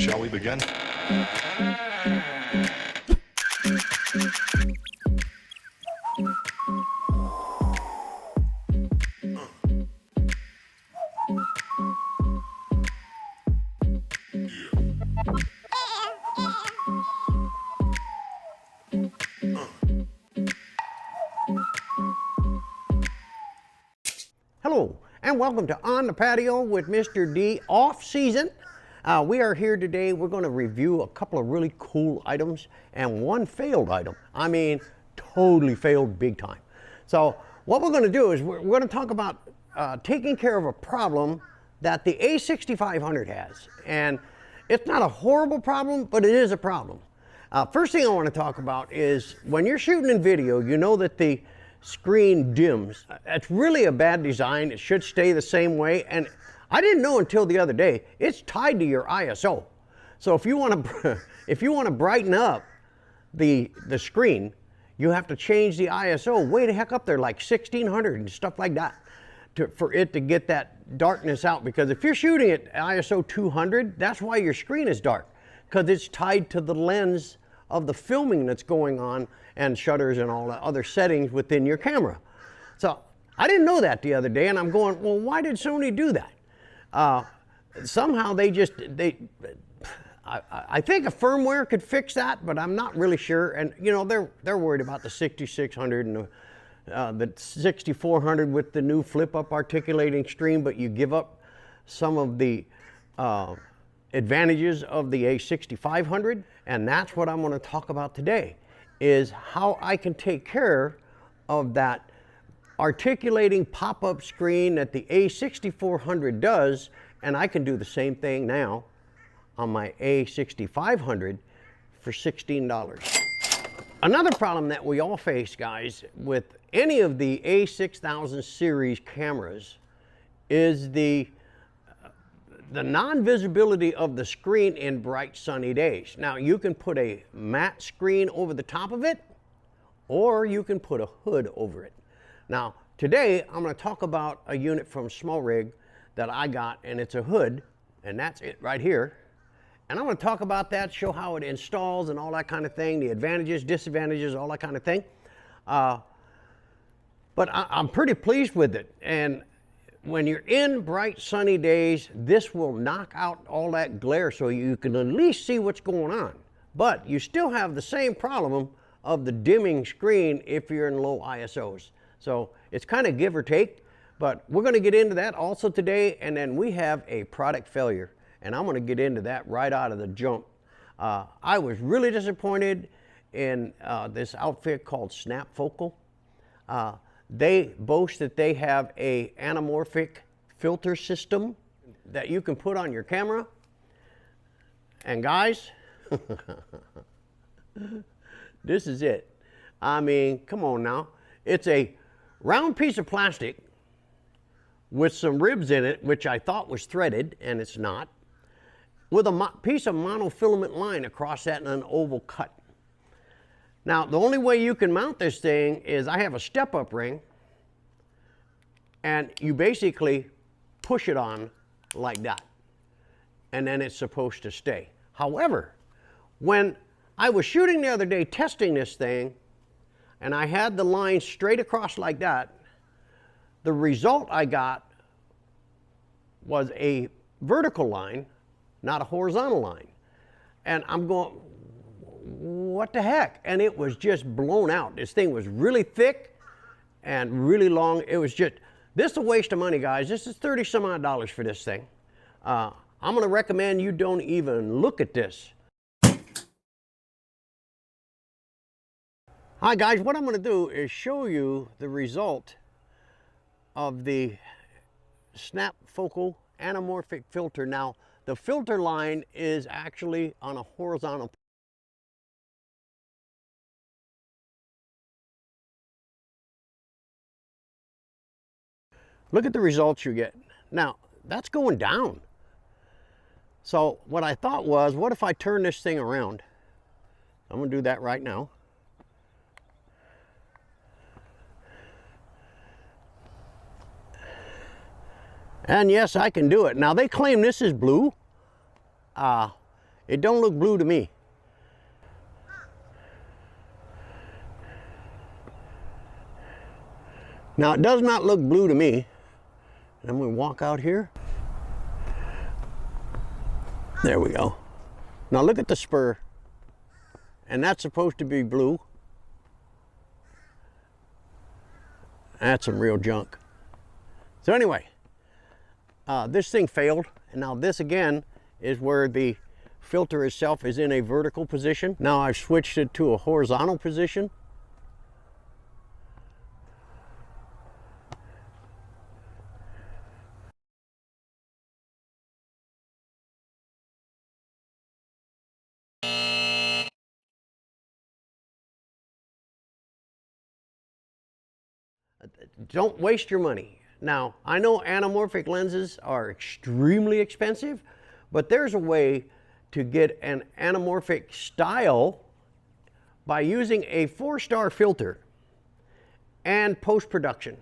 Shall we begin? Hello, and welcome to On the Patio with Mr. D off season. We are here today. We're going to review a couple of really cool items and one failed item. I mean, totally failed big time. So what we're going to do is we're going to talk about taking care of a problem that the A6500 has. And it's not a horrible problem, but it is a problem. First thing I want to talk about is when you're shooting in video, you know that the screen dims. It's really a bad design. It should stay the same way. And I didn't know until the other day, it's tied to your ISO. So if you want to brighten up the screen, you have to change the ISO way the heck up there, like 1600 and stuff like that, for it to get that darkness out. Because if you're shooting at ISO 200, that's why your screen is dark, because it's tied to the lens of the filming that's going on and shutters and all the other settings within your camera. So I didn't know that the other day, and I'm going, well, why did Sony do that? Somehow I think a firmware could fix that, but I'm not really sure. And you know, they're worried about the 6600 and the 6400 with the new flip-up articulating screen, but you give up some of the advantages of the A6500, and that's what I'm going to talk about today, is how I can take care of that articulating pop-up screen that the A6400 does, and I can do the same thing now on my A6500 for $16. Another problem that we all face, guys, with any of the A6000 series cameras is the non-visibility of the screen in bright sunny days. Now, you can put a matte screen over the top of it, or you can put a hood over it. Now, today I'm going to talk about a unit from SmallRig that I got, and it's a hood, and that's it right here. And I'm going to talk about that, show how it installs and all that kind of thing, the advantages, disadvantages, all that kind of thing. But I'm pretty pleased with it. And when you're in bright sunny days, this will knock out all that glare so you can at least see what's going on. But you still have the same problem of the dimming screen if you're in low ISOs. So it's kind of give or take, but we're going to get into that also today. And then we have a product failure, and I'm going to get into that right out of the jump. I was really disappointed in this outfit called SnapFocal. They boast that they have a anamorphic filter system that you can put on your camera. And guys, this is it. I mean, come on now. It's a round piece of plastic with some ribs in it, which I thought was threaded, and it's not, with a piece of monofilament line across that in an oval cut. Now, the only way you can mount this thing is I have a step-up ring, and you basically push it on like that, and then it's supposed to stay. However, when I was shooting the other day testing this thing, and I had the line straight across like that, the result I got was a vertical line, not a horizontal line. And I'm going, what the heck? And it was just blown out. This thing was really thick and really long. It was just, this is a waste of money, guys. This is 30 some odd dollars for this thing. I'm going to recommend you don't even look at this. Hi guys, what I'm going to do is show you the result of the SnapFocal anamorphic filter. Now, the filter line is actually on a horizontal. Look at the results you get. Now, that's going down. So what I thought was, what if I turn this thing around? I'm going to do that right now. And yes, I can do it. Now, they claim this is blue. It don't look blue to me. Now it does not look blue to me. I'm going to walk out here. There we go. Now look at the spur. And that's supposed to be blue. That's some real junk. So anyway, this thing failed. And now this again is where the filter itself is in a vertical position. Now I've switched it to a horizontal position. Don't waste your money. Now, I know anamorphic lenses are extremely expensive, but there's a way to get an anamorphic style by using a 4-star filter and post-production.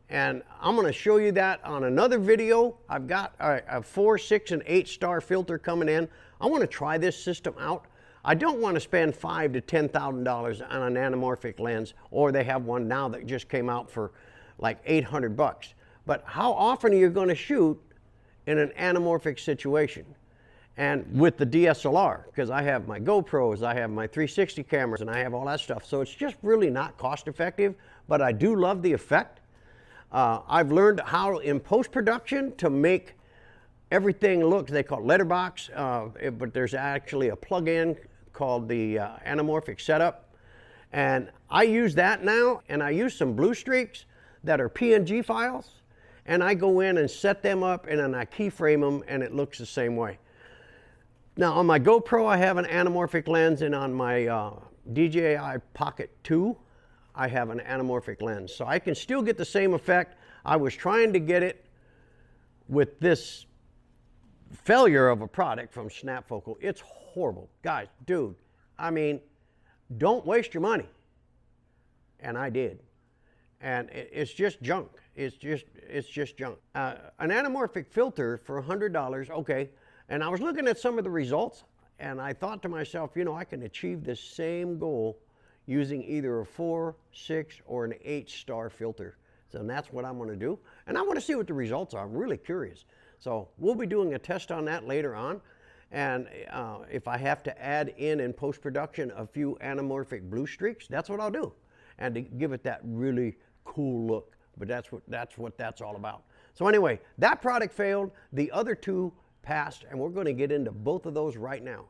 And I'm going to show you that on another video. I've got a 4, 6, and 8-star filter coming in. I want to try this system out. I don't want to spend $5,000 to $10,000 on an anamorphic lens, or they have one now that just came out for like 800 bucks. But how often are you going to shoot in an anamorphic situation? And with the DSLR, because I have my GoPros, I have my 360 cameras, and I have all that stuff. So it's just really not cost effective, but I do love the effect. I've learned how in post-production to make everything look, they call it letterbox, but there's actually a plug-in called the anamorphic setup. And I use that now, and I use some blue streaks that are PNG files, and I go in and set them up, and then I keyframe them, and it looks the same way. Now on my GoPro, I have an anamorphic lens, and on my DJI Pocket 2, I have an anamorphic lens. So I can still get the same effect. I was trying to get it with this failure of a product from SnapFocal. It's horrible. Guys, dude, I mean, don't waste your money. And I did. And it's just junk. It's just junk. An anamorphic filter for $100, okay. And I was looking at some of the results, and I thought to myself, you know, I can achieve this same goal using either a 4, 6, or an 8-star filter. So that's what I'm going to do. And I want to see what the results are. I'm really curious. So we'll be doing a test on that later on. And if I have to add in post-production a few anamorphic blue streaks, that's what I'll do. And to give it that really cool look. But that's what that's all about. So anyway, that product failed. The other two passed, and we're going to get into both of those right now.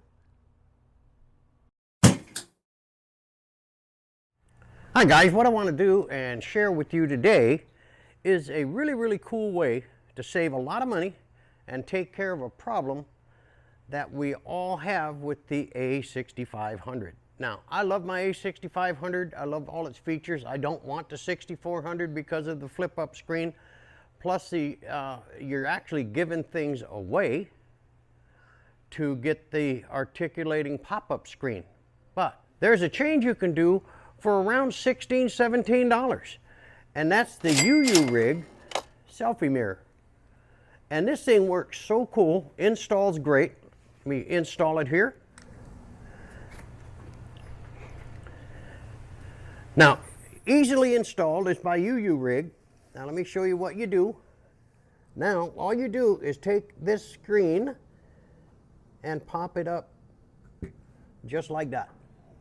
Hi guys, what I want to do and share with you today is a really, really cool way to save a lot of money and take care of a problem that we all have with the A6500. Now, I love my A6500. I love all its features. I don't want the 6400 because of the flip-up screen. Plus, you're actually giving things away to get the articulating pop-up screen. But there's a change you can do for around $16, $17. And that's the UURig selfie mirror. And this thing works so cool, installs great. Let me install it here. Now, easily installed is by UURig. Now let me show you what you do. Now, all you do is take this screen and pop it up just like that.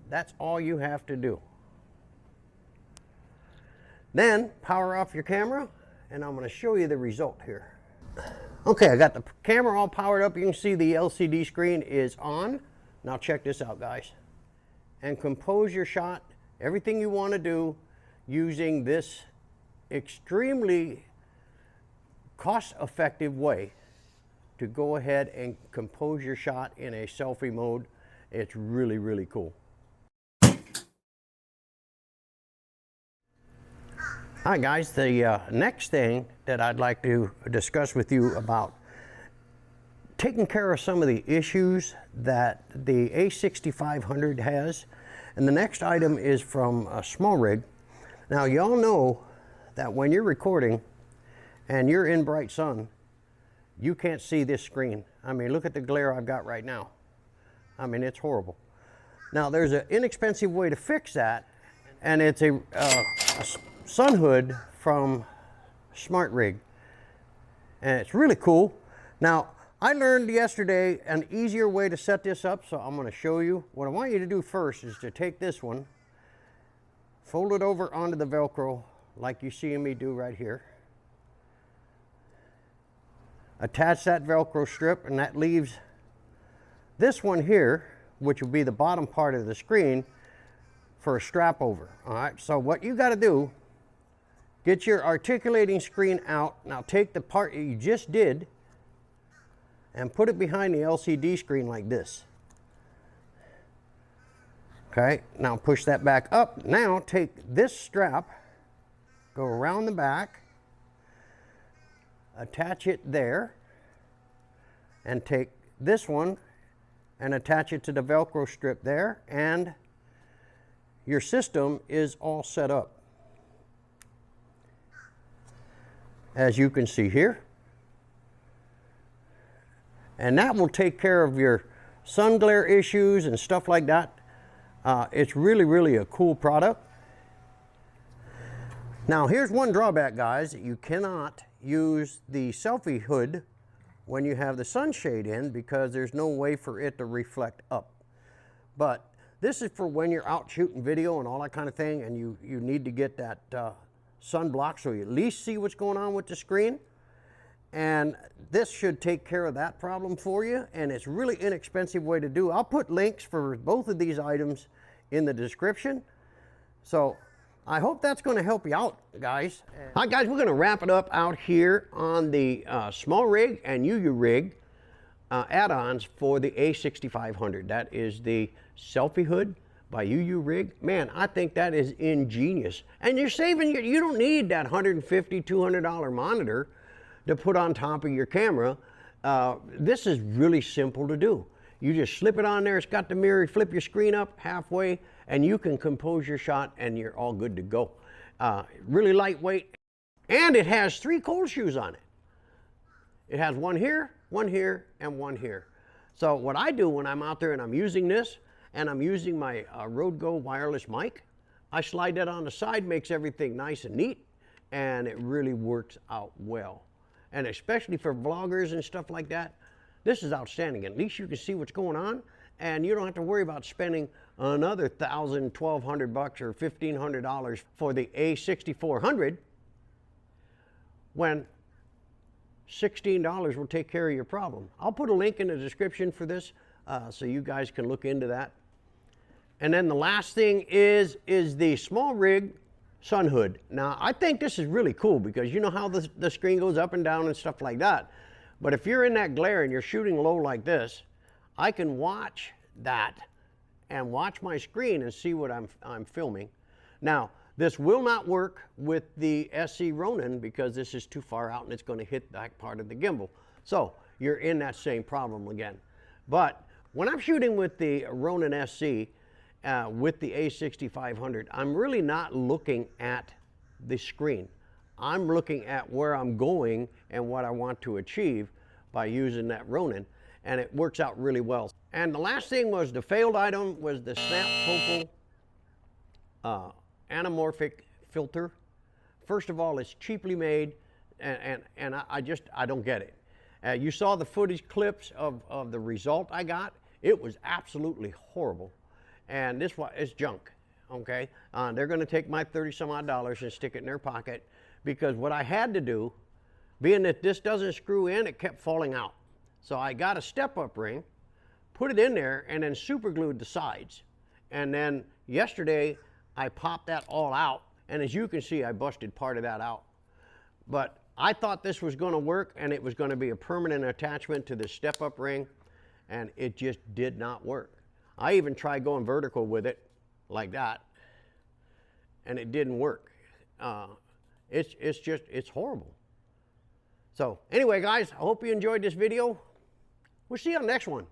That's all you have to do. Then power off your camera, and I'm going to show you the result here. Okay, I got the camera all powered up. You can see the LCD screen is on. Now check this out, guys. And compose your shot, everything you want to do using this extremely cost-effective way to go ahead and compose your shot in a selfie mode. It's really, really cool. Hi guys, the next thing that I'd like to discuss with you about taking care of some of the issues that the A6500 has. And the next item is from SmallRig. Now y'all know that when you're recording and you're in bright sun, you can't see this screen. I mean, look at the glare I've got right now. I mean, it's horrible. Now, there's an inexpensive way to fix that, and it's a sun hood from SmallRig, and it's really cool. Now, I learned yesterday an easier way to set this up, so I'm going to show you. What I want you to do first is to take this one, fold it over onto the Velcro like you see me do right here. Attach that Velcro strip, and that leaves this one here, which will be the bottom part of the screen, for a strap over. All right, so what you got to do, get your articulating screen out. Now take the part you just did and put it behind the LCD screen like this. Okay, now push that back up. Now take this strap, go around the back, attach it there, and take this one and attach it to the Velcro strip there, and your system is all set up. As you can see here. And that will take care of your sun glare issues and stuff like that. It's really, really a cool product. Now, here's one drawback, guys. You cannot use the Selfie hood when you have the sunshade in, because there's no way for it to reflect up. But this is for when you're out shooting video and all that kind of thing, and you need to get that sunblock so you at least see what's going on with the screen. And this should take care of that problem for you, and it's really inexpensive way to do. I'll put links for both of these items in the description. So I hope that's going to help you out, guys. All right, guys, we're going to wrap it up out here on the SmallRig and UURig add-ons for the A6500. That is the Selfie hood by UURig. Man, I think that is ingenious. And you're saving, you don't need that $150, $200 monitor to put on top of your camera. This is really simple to do. You just slip it on there, it's got the mirror, you flip your screen up halfway, and you can compose your shot, and you're all good to go. Really lightweight, and it has 3 cold shoes on it. It has one here, and one here. So what I do when I'm out there and I'm using this, and I'm using my Rode Go wireless mic, I slide that on the side, makes everything nice and neat, and it really works out well. And especially for vloggers and stuff like that, this is outstanding. At least you can see what's going on, and you don't have to worry about spending another $1,000, $1,200 or $1,500 for the A6400 when $16 will take care of your problem. I'll put a link in the description for this so you guys can look into that. And then the last thing is the SmallRig Sun Hood. Now, I think this is really cool because you know how the screen goes up and down and stuff like that. But if you're in that glare and you're shooting low like this, I can watch that and watch my screen and see what I'm filming. Now, this will not work with the SE Ronin because this is too far out and it's going to hit that part of the gimbal. So you're in that same problem again. But when I'm shooting with the Ronin SE, with the A6500, I'm really not looking at the screen. I'm looking at where I'm going and what I want to achieve by using that Ronin, and it works out really well. And the last thing was the failed item was the SnapFocal anamorphic filter. First of all, it's cheaply made, and I don't get it. You saw the footage clips of the result I got. It was absolutely horrible. And this one is junk, okay? They're gonna take my 30 some odd dollars and stick it in their pocket, because what I had to do, being that this doesn't screw in, it kept falling out. So I got a step-up ring, put it in there, and then super glued the sides. And then yesterday, I popped that all out, and as you can see, I busted part of that out. But I thought this was gonna work, and it was gonna be a permanent attachment to the step-up ring, and it just did not work. I even tried going vertical with it, like that, and it didn't work. It's horrible. So anyway, guys, I hope you enjoyed this video. We'll see you on the next one.